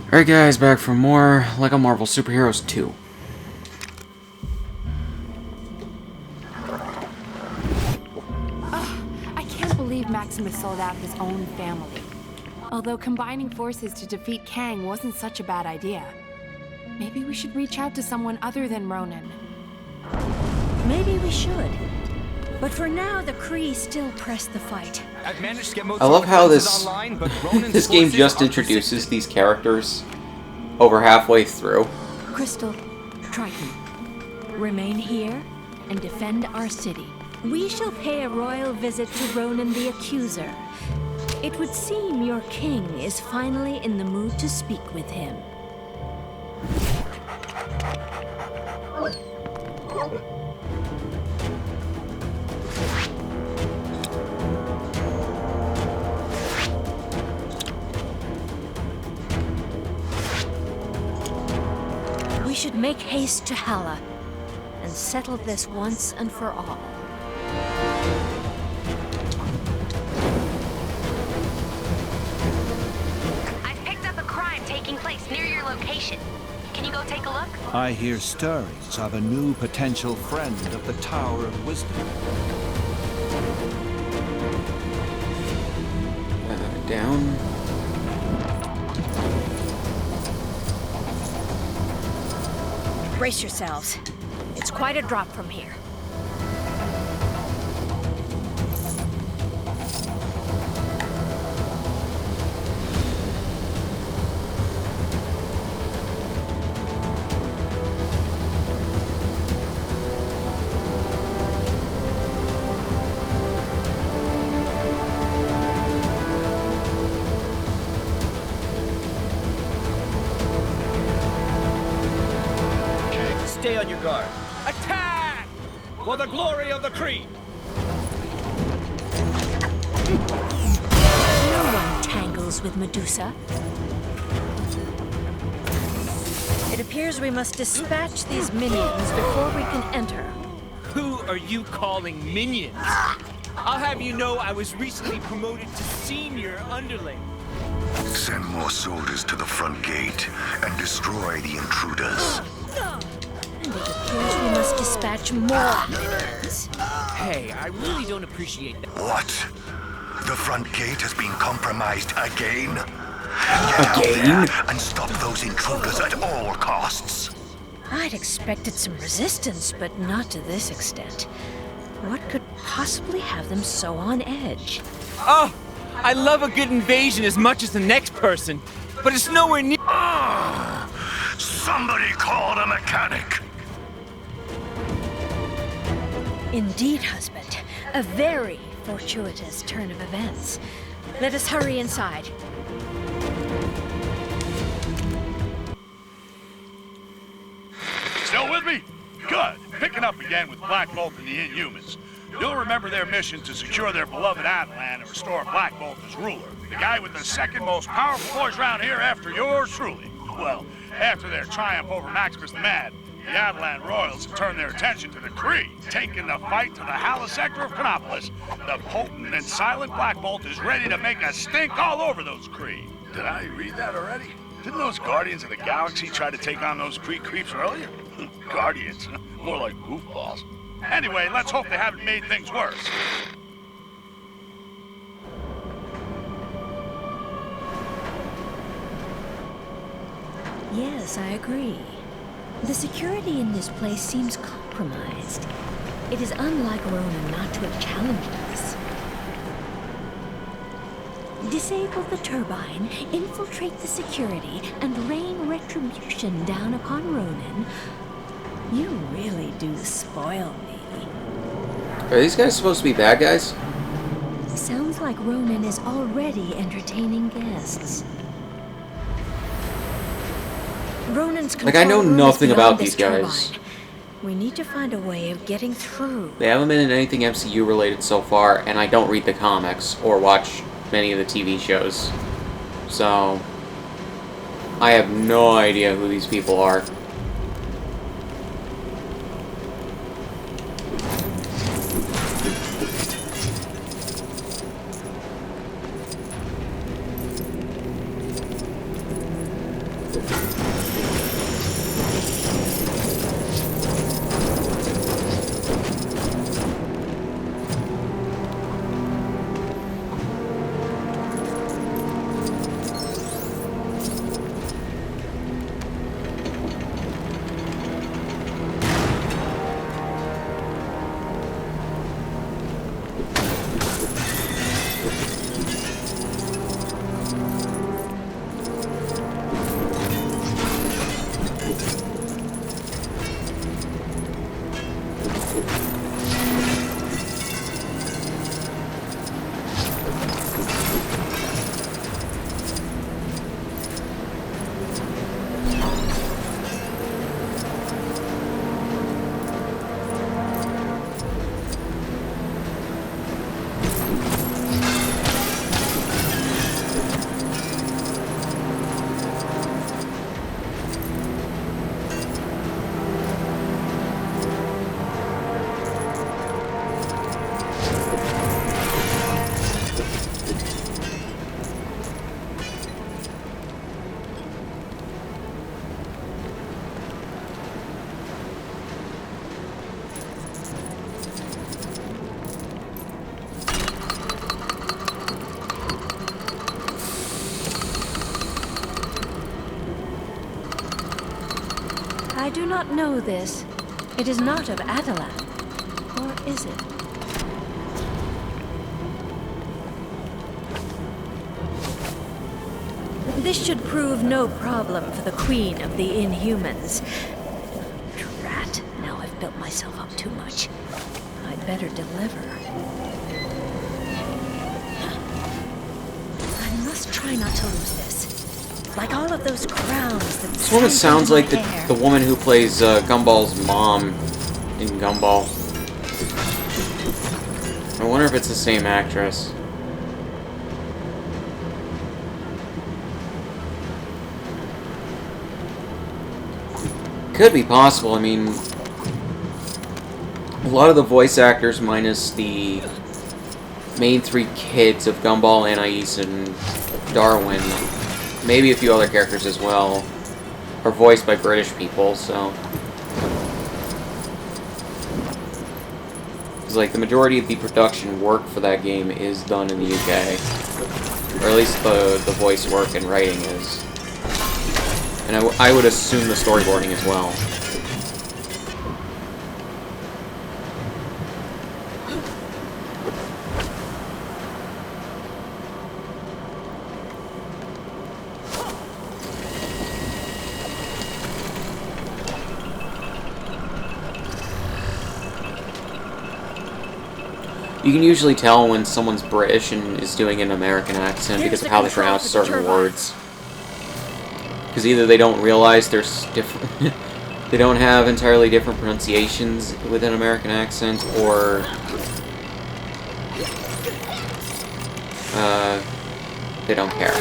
Alright guys, back for more LEGO Marvel Superheroes 2. I can't believe Maximus sold out his own family. Although combining forces to defeat Kang wasn't such a bad idea. Maybe we should reach out to someone other than Ronan. Maybe we should. But for now, the Kree still press the fight. I love how this this game just introduces these characters over halfway through. Crystal, Triton, remain here and defend our city. We shall pay a royal visit to Ronan the Accuser. It would seem your king is finally in the mood to speak with him. We should make haste to Hala and settle this once and for all. I've picked up a crime taking place near your location. Can you go take a look? I hear stirrings of a new potential friend of the Tower of Wisdom. Down. Brace yourselves. It's quite a drop from here. Stay on your guard. Attack! For the glory of the Kree! No one tangles with Medusa. It appears we must dispatch these minions before we can enter. Who are you calling minions? I'll have you know I was recently promoted to senior underling. Send more soldiers to the front gate and destroy the intruders. And it appears we must dispatch more minions. Hey, I really don't appreciate that. What? The front gate has been compromised again? Get out there and stop those intruders at all costs. I'd expected some resistance, but not to this extent. What could possibly have them so on edge? Oh, I love a good invasion as much as the next person, but it's nowhere near. Somebody call a mechanic. Indeed, husband. A very fortuitous turn of events. Let us hurry inside. Still with me? Good. Picking up again with Black Bolt and the Inhumans. You'll remember their mission to secure their beloved Atlan and restore Black Bolt as ruler. The guy with the second most powerful voice around here after yours truly. Well, after their triumph over Maximus the Mad, the Atlan Royals have turned their attention to the Kree, taking the fight to the Hala sector of Chronopolis. The potent and silent Black Bolt is ready to make a stink all over those Kree. Did I read that already? Didn't those Guardians of the Galaxy try to take on those Kree creeps earlier? Guardians, more like goofballs. Anyway, let's hope they haven't made things worse. Yes, I agree. The security in this place seems compromised. It is unlike Ronan not to have challenged us. Disable the turbine, infiltrate the security, and rain retribution down upon Ronan. You really do spoil me. Are these guys supposed to be bad guys? Sounds like Ronan is already entertaining guests. Ronan's Like, I know control room is nothing beyond about this these guys. turbine. We need to find a way of getting through. They haven't been in anything MCU related so far, and I don't read the comics or watch many of the TV shows. So, I have no idea who these people are. I do not know this. It is not of Hala. Or is it? This should prove no problem for the Queen of the Inhumans. Drat, now I've built myself up too much. I'd better deliver. I must try not to lose this. Like all of those crowns that This woman sounds like the woman who plays Gumball's mom in Gumball. I wonder if it's the same actress. Could be possible. I mean, a lot of the voice actors, minus the main three kids of Gumball, Anais, and Darwin, maybe a few other characters as well, are voiced by British people, so... It's like, the majority of the production work for that game is done in the UK. Or at least the voice work and writing is. And I would assume the storyboarding as well. You can usually tell when someone's British and is doing an American accent because of how they pronounce certain words. Because either they don't realize there's different... they don't have entirely different pronunciations with an American accent, or... they don't care.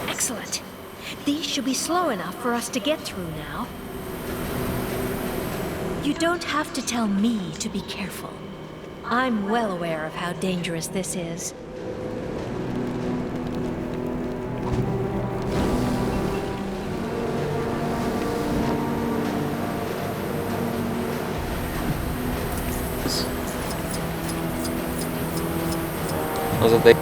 Excellent. These should be slow enough for us to get through now. You don't have to tell me to be careful. I'm well aware of how dangerous this is. Wasn't they?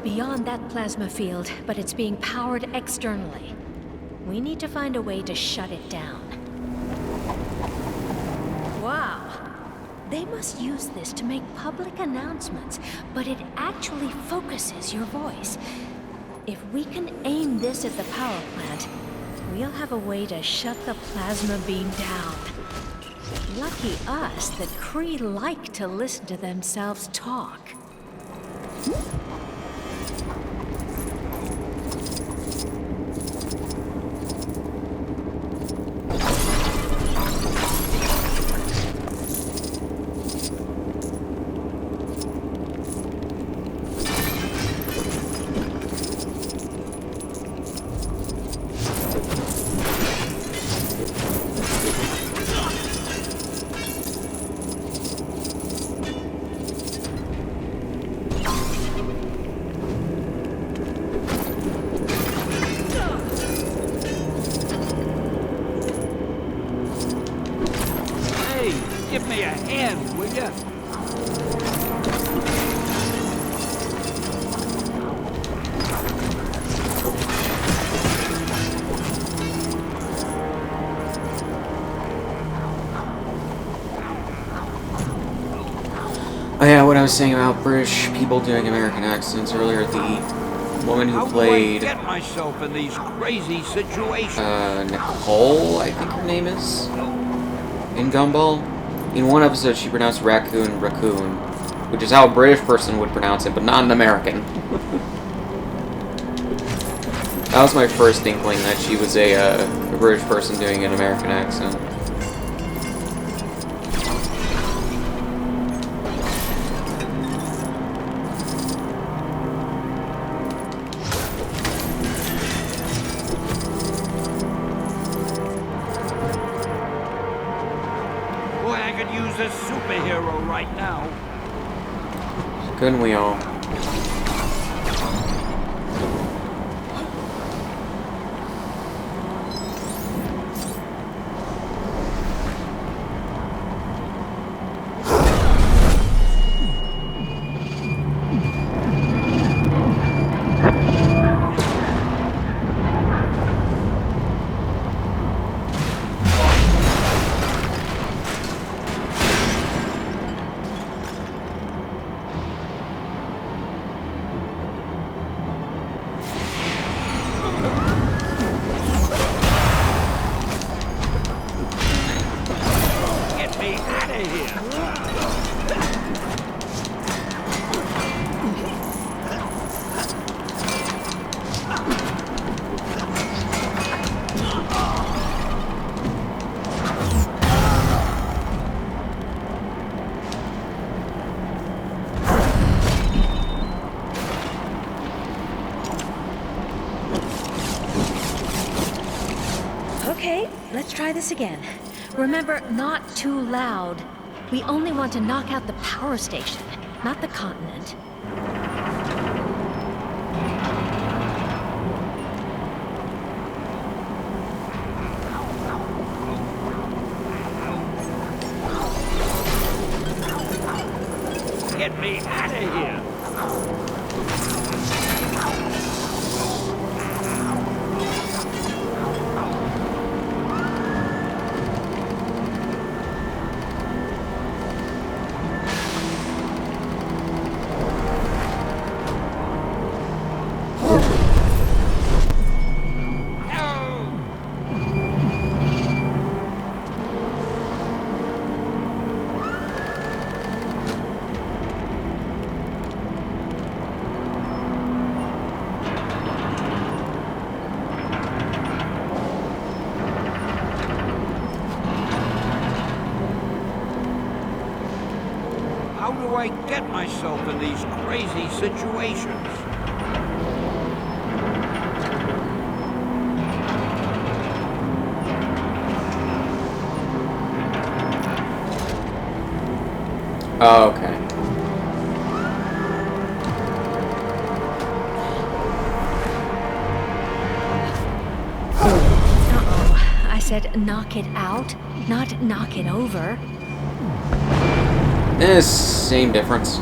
Beyond that plasma field, but it's being powered externally. We need to find a way to shut it down. Wow. They must use this to make public announcements, but it actually focuses your voice. If we can aim this at the power plant, we'll have a way to shut the plasma beam down. Lucky us that Kree like to listen to themselves talk. Give me a hand, will ya? Oh yeah, what I was saying about British people doing American accents earlier, the woman who played How do I get myself in these crazy situations? Nicole, I think her name is, in Gumball. In one episode, she pronounced raccoon, which is how a British person would pronounce it, but not an American. That was my first inkling that she was a British person doing an American accent. A superhero right now. Couldn't we all? Okay, let's try this again. Remember, not too loud. We only want to knock out the power station, not the continent. Get me out of here! How do I get myself in these crazy situations? Oh, okay. Uh-oh. I said knock it out, not knock it over. Same difference.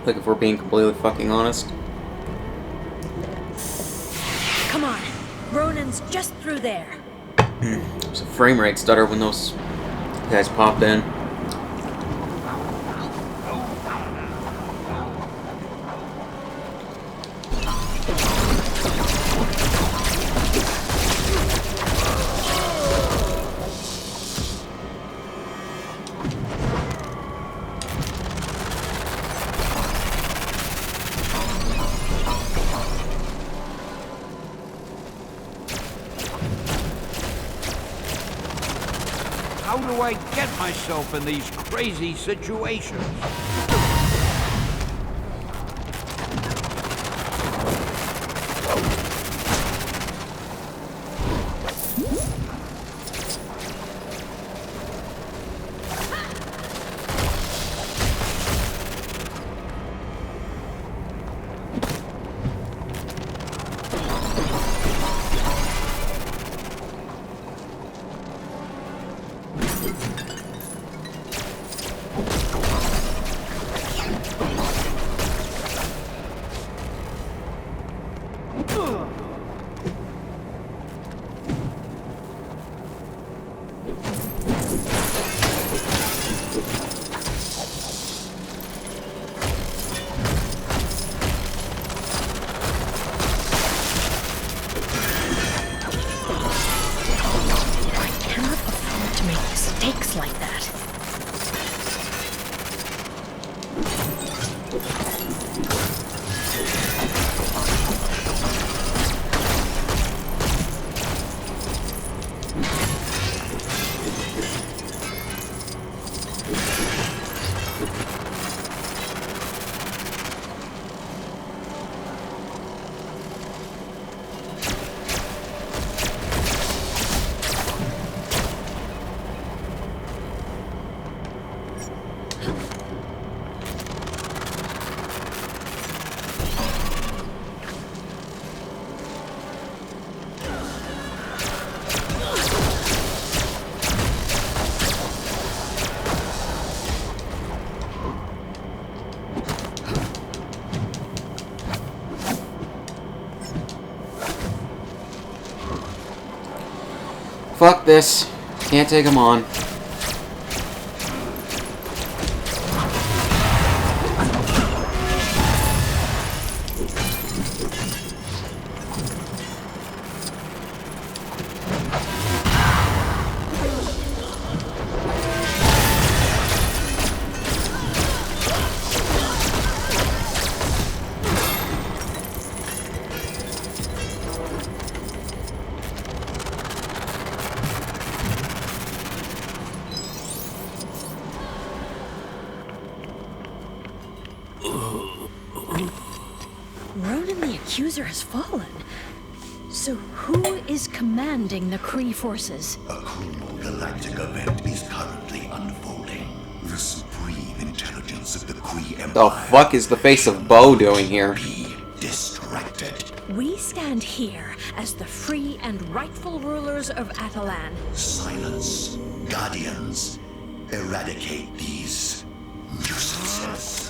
Like, if we're being completely fucking honest. Come on, Ronan's just through there. There's a frame rate stutter when those guys popped in. How do I get myself in these crazy situations? fuck this. Can't take him on. Ronan the Accuser has fallen. So who is commanding the Kree forces? A cruel galactic event is currently unfolding. The supreme intelligence of the Kree Empire. The fuck is the face of Bo doing here? Be distracted. We stand here as the free and rightful rulers of Atalan. Silence. Guardians. Eradicate these nuisances.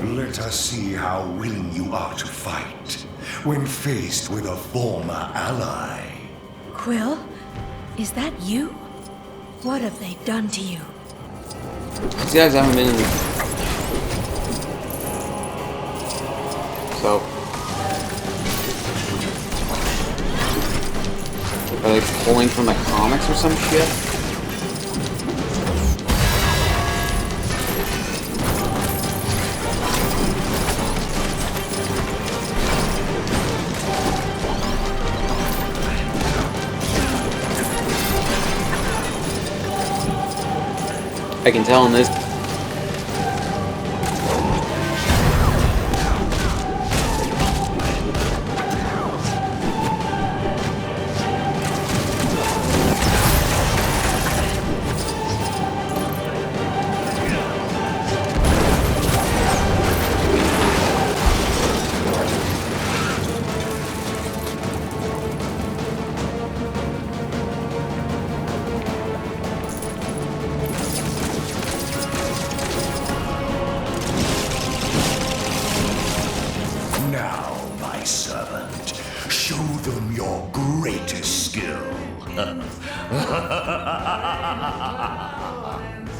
Let us see how willing you are to fight when faced with a former ally. Quill, is that you? What have they done to you? These guys haven't been in the... So... Are they pulling from the comics or some shit? I can tell in this.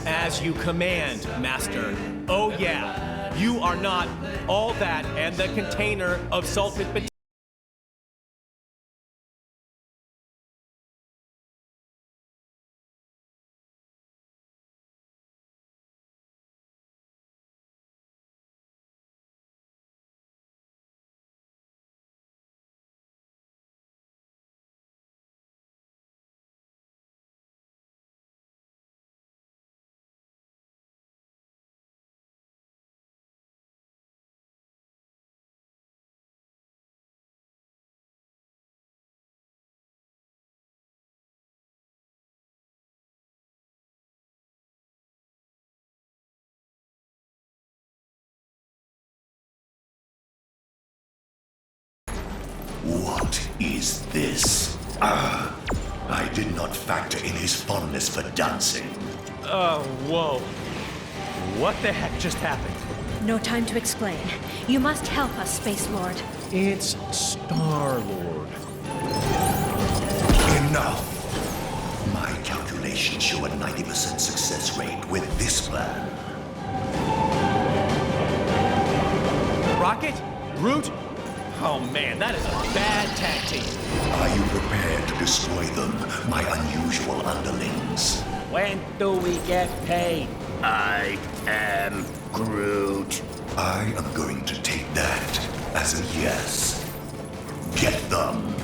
As you command, Master. Oh yeah, you are not all that and the container of salted potatoes. What is this? I did not factor in his fondness for dancing. Whoa. What the heck just happened? No time to explain. You must help us, Space Lord. It's Star-Lord. Enough! My calculations show a 90% success rate with this plan. Rocket? Groot? Oh man, that is a bad tag team. Are you prepared to destroy them, my unusual underlings? When do we get paid? I am Groot. I am going to take that as a yes. Get them.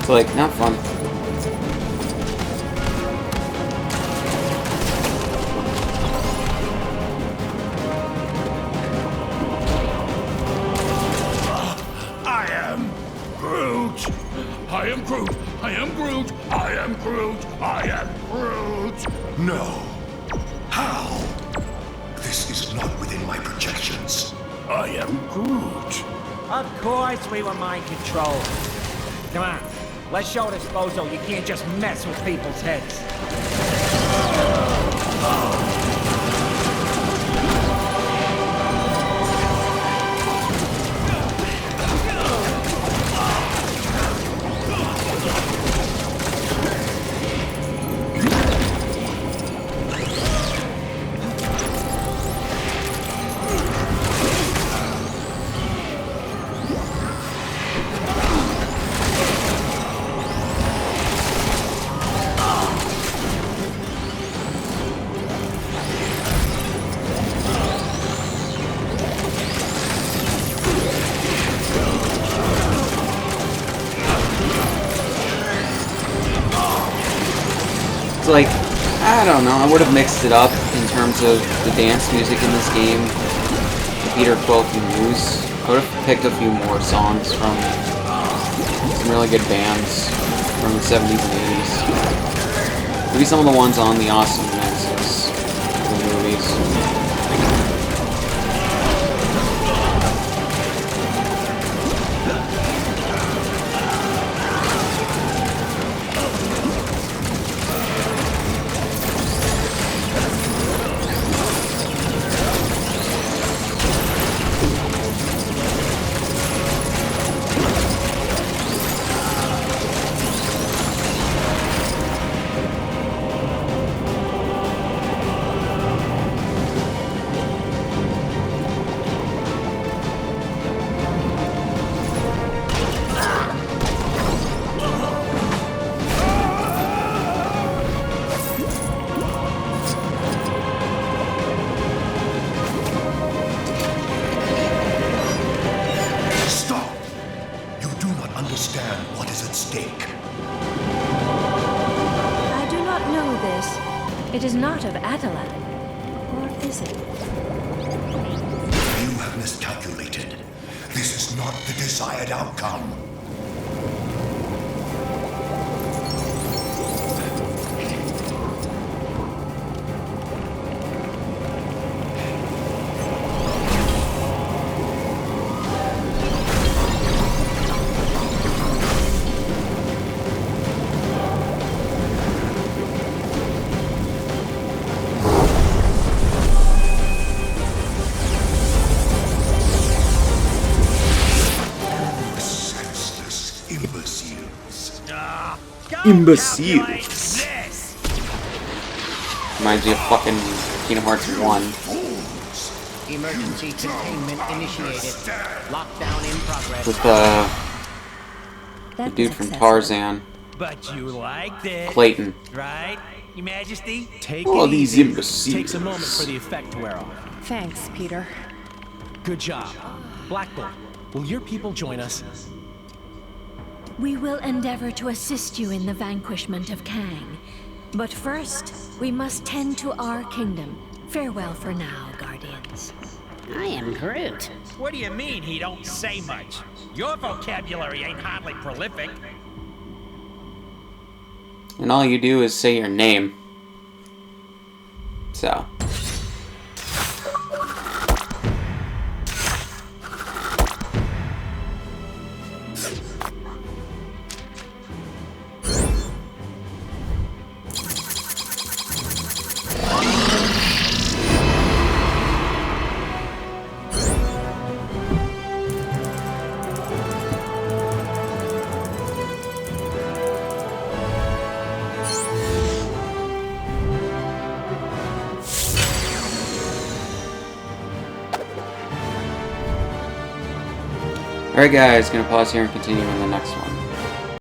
It's like, not fun. I am Groot. I am Groot. I am Groot. I am Groot. I am Groot. No. How? This is not within my projections. I am Groot. Of course we were mind controlled. Come on, let's show this bozo you can't just mess with people's heads. It's like, I don't know, I would have mixed it up in terms of the dance music in this game. The Peter Quill can use. I would have picked a few more songs from some really good bands from the 70s and 80s. Maybe some of the ones on the Awesome Mixes, the movies. Understand what is at stake. I do not know this. It is not of Adalan. Or is it? You have miscalculated. This is not the desired outcome. Imbeciles. Reminds me of fucking Kingdom Hearts 1. Emergency containment initiated. Lockdown in progress. With the dude from Tarzan. But you liked it. Clayton. Right, Your Majesty? Take All it these easy. imbeciles. Takes a moment for the effect to wear off. Thanks, Peter. Good job. Black Bolt, will your people join us? We will endeavor to assist you in the vanquishment of Kang. But first, we must tend to our kingdom. Farewell for now, Guardians. I am Groot. What do you mean he don't say much? Your vocabulary ain't hardly prolific. And all you do is say your name. So. Alright guys, gonna pause here and continue in the next one.